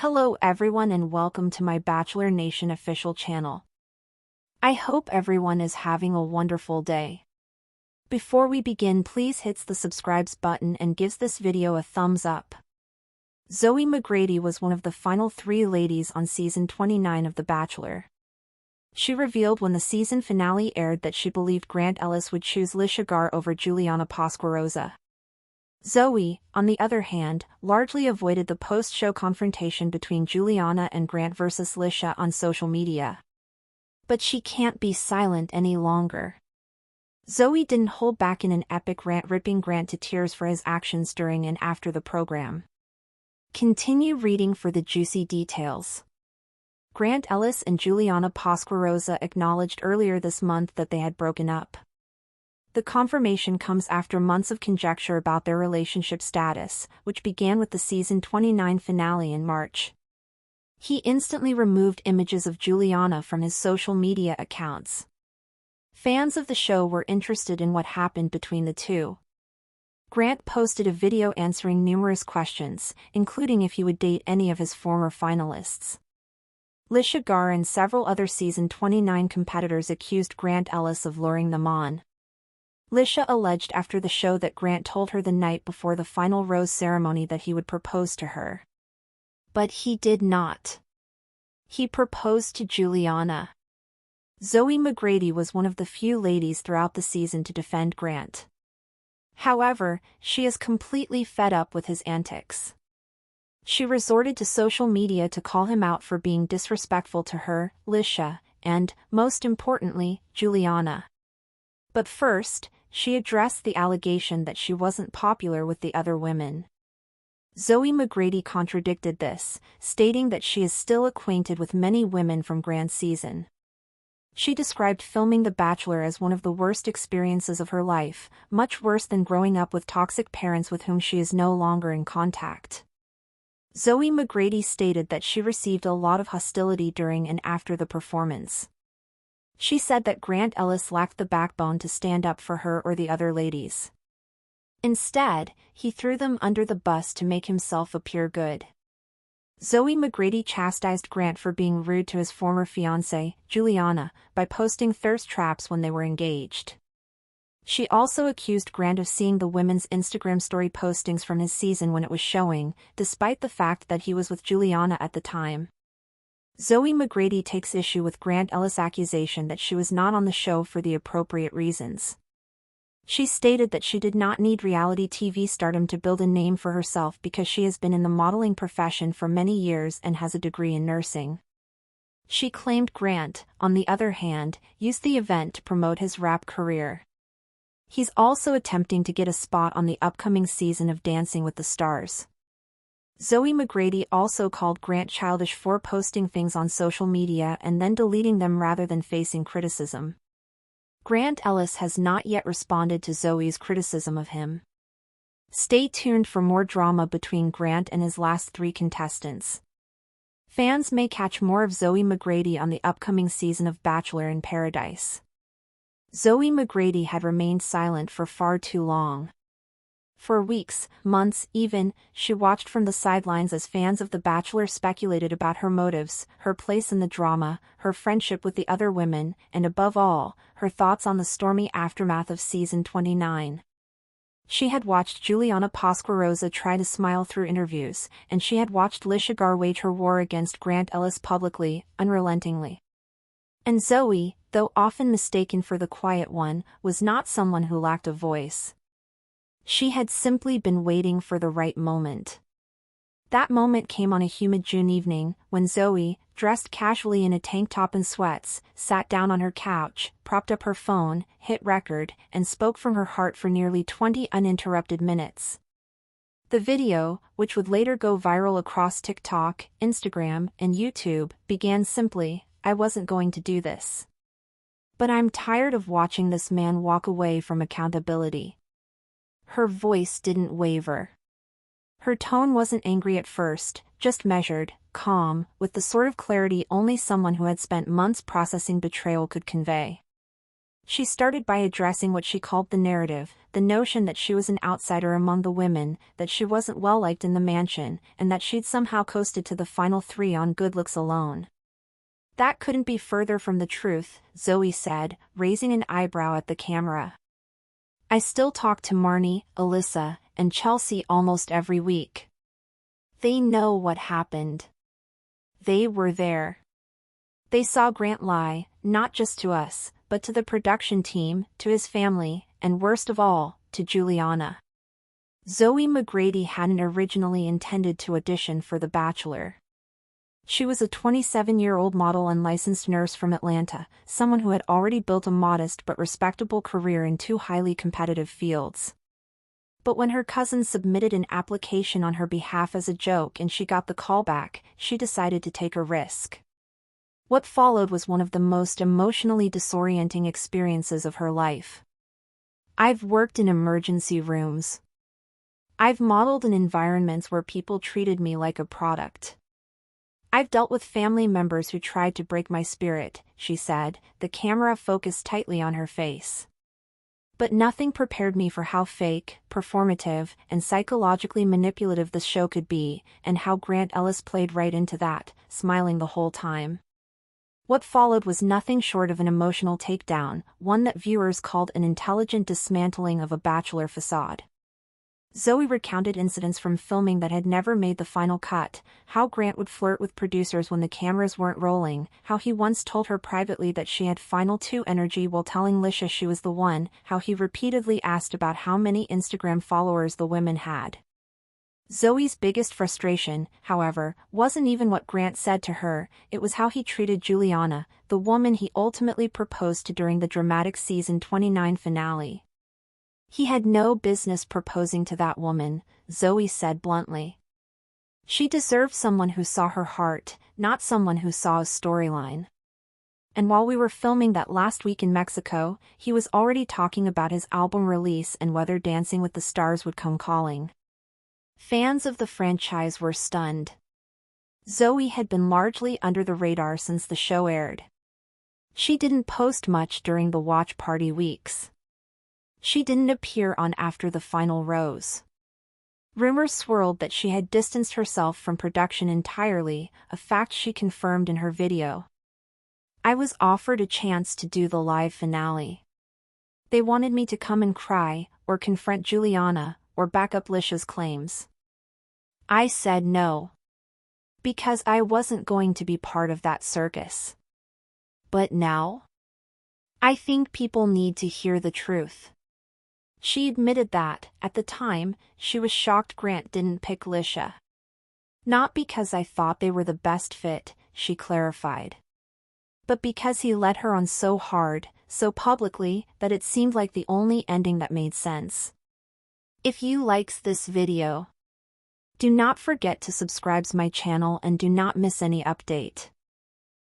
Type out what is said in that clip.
Hello everyone and welcome to my Bachelor Nation official channel. I hope everyone is having a wonderful day. Before we begin, please hit the subscribe button and gives this video a thumbs up. Zoe McGrady was one of the final 3 ladies on season 29 of The Bachelor. She revealed when the season finale aired that she believed Grant Ellis would choose Lisha Gar over Juliana Pasquarosa. Zoe, on the other hand, largely avoided the post-show confrontation between Juliana and Grant versus Lisha on social media. But she can't be silent any longer. Zoe didn't hold back in an epic rant, ripping Grant to tears for his actions during and after the program. Continue reading for the juicy details. Grant Ellis and Juliana Pasquarosa acknowledged earlier this month that they had broken up. The confirmation comes after months of conjecture about their relationship status, which began with the season 29 finale in March. He instantly removed images of Juliana from his social media accounts. Fans of the show were interested in what happened between the two. Grant posted a video answering numerous questions, including if he would date any of his former finalists. Lisha Gar and several other season 29 competitors accused Grant Ellis of luring them on. Lisha alleged after the show that Grant told her the night before the final rose ceremony that he would propose to her. But he did not. He proposed to Juliana. Zoe McGrady was one of the few ladies throughout the season to defend Grant. However, she is completely fed up with his antics. She resorted to social media to call him out for being disrespectful to her, Lisha, and, most importantly, Juliana. But first, she addressed the allegation that she wasn't popular with the other women. Zoe McGrady contradicted this, stating that she is still acquainted with many women from Grant's season. She described filming The Bachelor as one of the worst experiences of her life, much worse than growing up with toxic parents with whom she is no longer in contact. Zoe McGrady stated that she received a lot of hostility during and after the performance. She said that Grant Ellis lacked the backbone to stand up for her or the other ladies. Instead, he threw them under the bus to make himself appear good. Zoe McGrady chastised Grant for being rude to his former fiancée, Juliana, by posting thirst traps when they were engaged. She also accused Grant of seeing the women's Instagram story postings from his season when it was showing, despite the fact that he was with Juliana at the time. Zoe McGrady takes issue with Grant Ellis' accusation that she was not on the show for the appropriate reasons. She stated that she did not need reality TV stardom to build a name for herself because she has been in the modeling profession for many years and has a degree in nursing. She claimed Grant, on the other hand, used the event to promote his rap career. He's also attempting to get a spot on the upcoming season of Dancing with the Stars. Zoe McGrady also called Grant childish for posting things on social media and then deleting them rather than facing criticism. Grant Ellis has not yet responded to Zoe's criticism of him. Stay tuned for more drama between Grant and his last 3 contestants. Fans may catch more of Zoe McGrady on the upcoming season of Bachelor in Paradise. Zoe McGrady had remained silent for far too long. For weeks, months even, she watched from the sidelines as fans of The Bachelor speculated about her motives, her place in the drama, her friendship with the other women, and above all, her thoughts on the stormy aftermath of season 29. She had watched Juliana Pasquarosa try to smile through interviews, and she had watched Lisha Gar wage her war against Grant Ellis publicly, unrelentingly. And Zoe, though often mistaken for the quiet one, was not someone who lacked a voice. She had simply been waiting for the right moment. That moment came on a humid June evening, when Zoe, dressed casually in a tank top and sweats, sat down on her couch, propped up her phone, hit record, and spoke from her heart for nearly 20 uninterrupted minutes. The video, which would later go viral across TikTok, Instagram, and YouTube, began simply, "I wasn't going to do this. But I'm tired of watching this man walk away from accountability." Her voice didn't waver. Her tone wasn't angry at first, just measured, calm, with the sort of clarity only someone who had spent months processing betrayal could convey. She started by addressing what she called the narrative, the notion that she was an outsider among the women, that she wasn't well-liked in the mansion, and that she'd somehow coasted to the final three on good looks alone. That couldn't be further from the truth, Zoe said, raising an eyebrow at the camera. I still talk to Marnie, Alyssa, and Chelsea almost every week. They know what happened. They were there. They saw Grant lie, not just to us, but to the production team, to his family, and worst of all, to Juliana. Zoe McGrady hadn't originally intended to audition for The Bachelor. She was a 27-year-old model and licensed nurse from Atlanta, someone who had already built a modest but respectable career in two highly competitive fields. But when her cousin submitted an application on her behalf as a joke and she got the call back, she decided to take a risk. What followed was one of the most emotionally disorienting experiences of her life. I've worked in emergency rooms. I've modeled in environments where people treated me like a product. I've dealt with family members who tried to break my spirit, she said, the camera focused tightly on her face. But nothing prepared me for how fake, performative, and psychologically manipulative the show could be, and how Grant Ellis played right into that, smiling the whole time. What followed was nothing short of an emotional takedown, one that viewers called an intelligent dismantling of a Bachelor facade. Zoe recounted incidents from filming that had never made the final cut, how Grant would flirt with producers when the cameras weren't rolling, how he once told her privately that she had final two energy while telling Lisha she was the one, how he repeatedly asked about how many Instagram followers the women had. Zoe's biggest frustration, however, wasn't even what Grant said to her, it was how he treated Juliana, the woman he ultimately proposed to during the dramatic season 29 finale. He had no business proposing to that woman, Zoe said bluntly. She deserved someone who saw her heart, not someone who saw a storyline. And while we were filming that last week in Mexico, he was already talking about his album release and whether Dancing with the Stars would come calling. Fans of the franchise were stunned. Zoe had been largely under the radar since the show aired. She didn't post much during the watch party weeks. She didn't appear on After the Final Rose. Rumors swirled that she had distanced herself from production entirely, a fact she confirmed in her video. I was offered a chance to do the live finale. They wanted me to come and cry, or confront Juliana, or back up Lisha's claims. I said no. Because I wasn't going to be part of that circus. But now? I think people need to hear the truth. She admitted that, at the time, she was shocked Grant didn't pick Lisha. Not because I thought they were the best fit, she clarified. But because he led her on so hard, so publicly, that it seemed like the only ending that made sense. If you likes this video, do not forget to subscribe to my channel and do not miss any update.